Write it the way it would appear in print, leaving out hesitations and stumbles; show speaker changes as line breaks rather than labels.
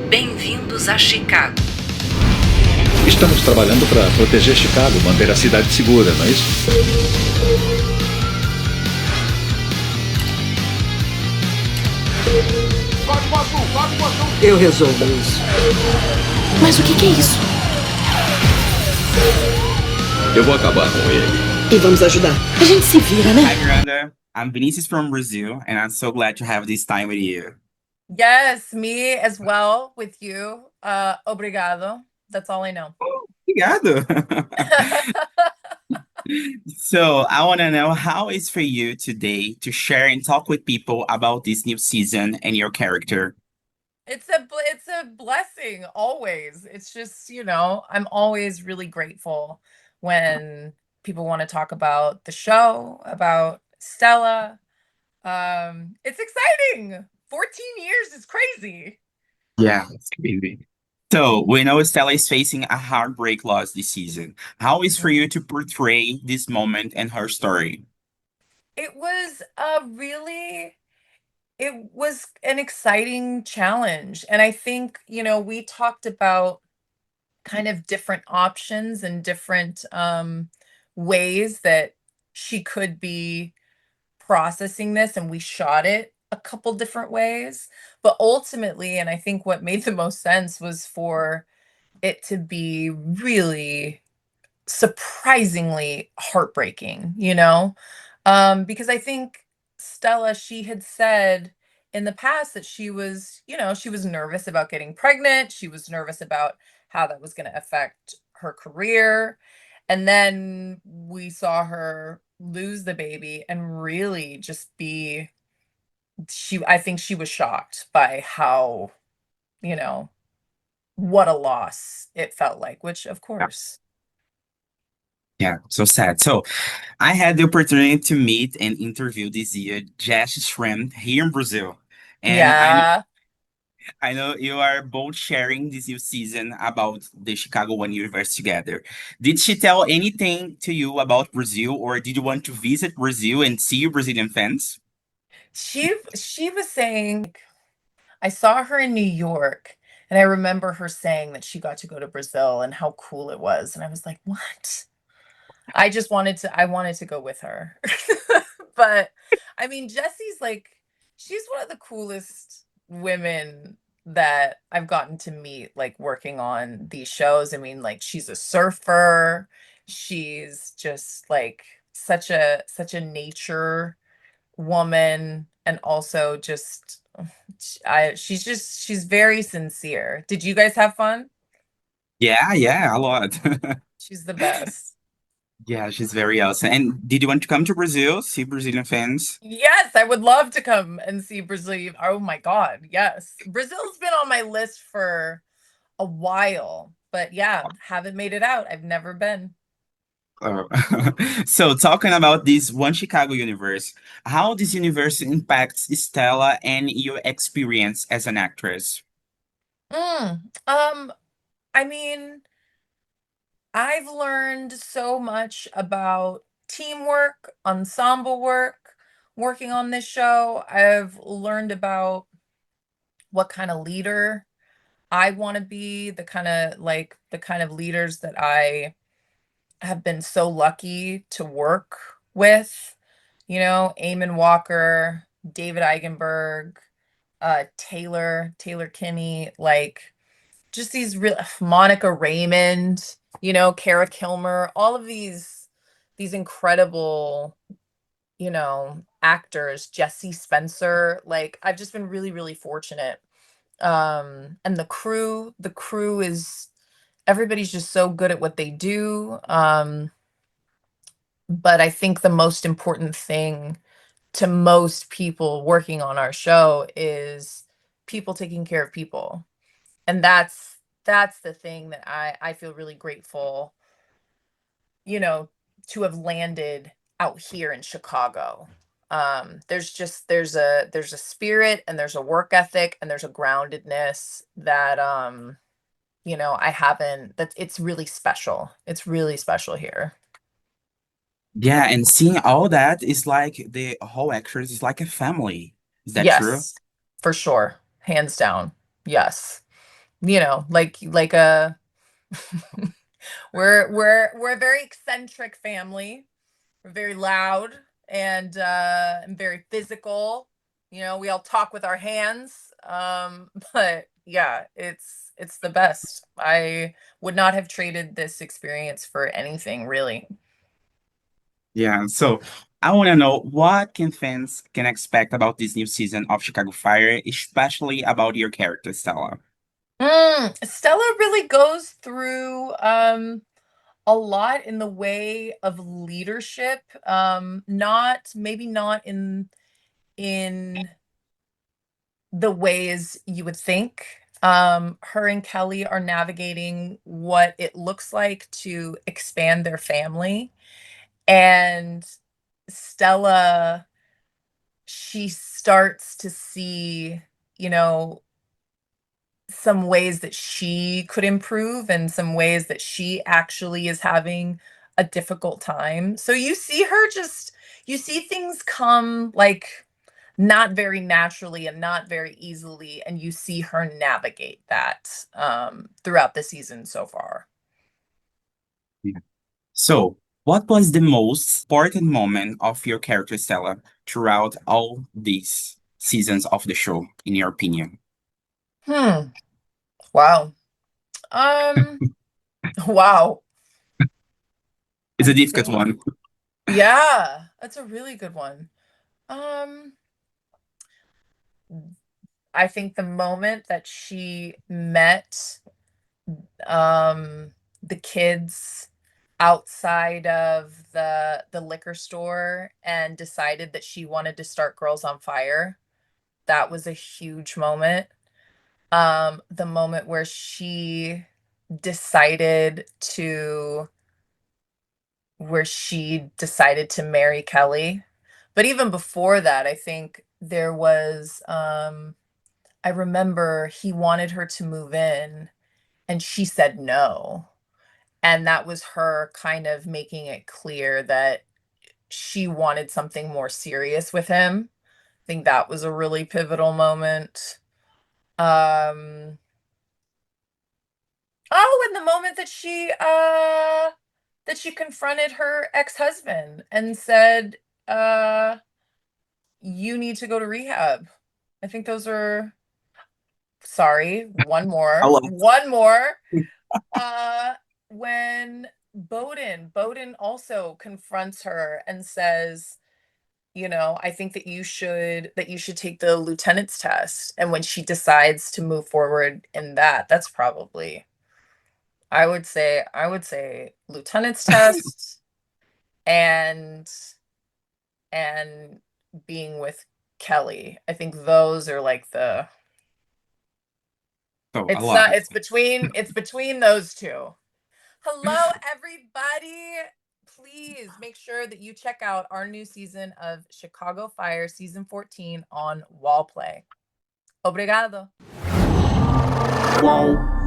Bem-vindos a Chicago.
Estamos trabalhando para proteger Chicago, manter a cidade segura, não é isso?
Eu resolvo isso.
Mas o que é isso?
Eu vou acabar com ele.
E vamos ajudar.
A gente se vira, né?
Hi, Miranda. I'm Vinícius from Brazil, and I'm so glad to have this time with you.
Yes, me as well with you. Obrigado. That's all I know.
Obrigado. So, I want to know how it's for you today to share and talk with people about this new season and your character.
It's a blessing always. It's just, I'm always really grateful when people want to talk about the show, about Stella. It's exciting. 14 years is crazy.
Yeah, it's crazy. So, we know Stella is facing a heartbreak loss this season. How is for you to portray this moment and her story?
It was an exciting challenge. And I think, we talked about kind of different options and different ways that she could be processing this, and we shot it a couple different ways. But ultimately, and I think what made the most sense was for it to be really surprisingly heartbreaking, because I think Stella, she had said in the past that she was nervous about getting pregnant. She was nervous about how that was going to affect her career. And then we saw her lose the baby and really just I think she was shocked by how, what a loss it felt like, which of course.
Yeah, so sad. So, I had the opportunity to meet and interview this year Jess Shrimp here in Brazil. And
Yeah.
I know you are both sharing this new season about the Chicago One universe together. Did she tell anything to you about Brazil, or did you want to visit Brazil and see your Brazilian fans?
She was saying, I saw her in New York, and I remember her saying that she got to go to Brazil and how cool it was. And I was like, what? I wanted to go with her. But I mean, she's one of the coolest women that I've gotten to meet, like working on these shows. I mean, like she's a surfer. She's just like such a nature woman, and also just she's very sincere. Did you guys have fun?
Yeah, a lot.
She's the best.
Yeah, she's very awesome. And did you want to come to Brazil, see Brazilian fans?
Yes, I would love to come and see Brazil. Oh my God, yes. Brazil's been on my list for a while, but yeah, haven't made it out. I've never been.
Uh, so, talking about this One Chicago universe, how this universe impacts Stella and your experience as an actress?
Mm, I mean, I've learned so much about teamwork, ensemble work, working on this show. I've learned about what kind of leader I want to be, the kind of leaders that I have been so lucky to work with, Eamon Walker, David Eigenberg, Taylor Kinney, like just these real Monica Raymond, Kara Kilmer, all of these incredible, actors, Jesse Spencer. Like I've just been really, really fortunate. And the crew is everybody's just so good at what they do. But I think the most important thing to most people working on our show is people taking care of people. And that's the thing that I feel really grateful, you know, to have landed out here in Chicago. There's a spirit, and there's a work ethic, and there's a groundedness that I haven't that it's really special. It's really special here.
Yeah, and seeing all that is like the whole actors is like a family. Is that true?
Yes, for sure. Hands down. Yes. you know, like a we're a very eccentric family. We're very loud and very physical. You know, we all talk with our hands. But yeah, it's the best. I would not have traded this experience for anything, really.
Yeah, so I want to know what can fans can expect about this new season of Chicago Fire, especially about your character, Stella.
Stella really goes through a lot in the way of leadership. Not maybe not in the ways you would think. Her and Kelly are navigating what it looks like to expand their family. And Stella, she starts to see, you know, some ways that she could improve and some ways that she actually is having a difficult time. So you see her just, you see things come like not very naturally and not very easily, and you see her navigate that throughout the season so far.
Yeah. So, what was the most important moment of your character, Stella, throughout all these seasons of the show, in your opinion?
Hmm. Wow. Um. Wow.
It's
I
a difficult
think.
one.
Yeah, that's a really good one. Um. I think the moment that she met um the kids outside of the liquor store and decided that she wanted to start Girls on Fire, that was a huge moment. The moment where she decided to marry Kelly. But even before that, I think there was I remember he wanted her to move in and she said no. And that was her kind of making it clear that she wanted something more serious with him. I think that was a really pivotal moment. Um, oh, and the moment that she confronted her ex-husband and said, uh, you need to go to rehab. I think those are, sorry, one
I
more.
love
One more. Uh, when Bowden also confronts her and says, you know, I think that you should take the lieutenant's test. And when she decides to move forward in that, that's probably, I would say lieutenant's test and and being with Kelly. I think those are like the,
so I
it's
love
not,
it.
it's between those two. Hello, everybody. Please make sure that you check out our new season of Chicago Fire, season 14 on Wall Play. Obrigado.
Wow.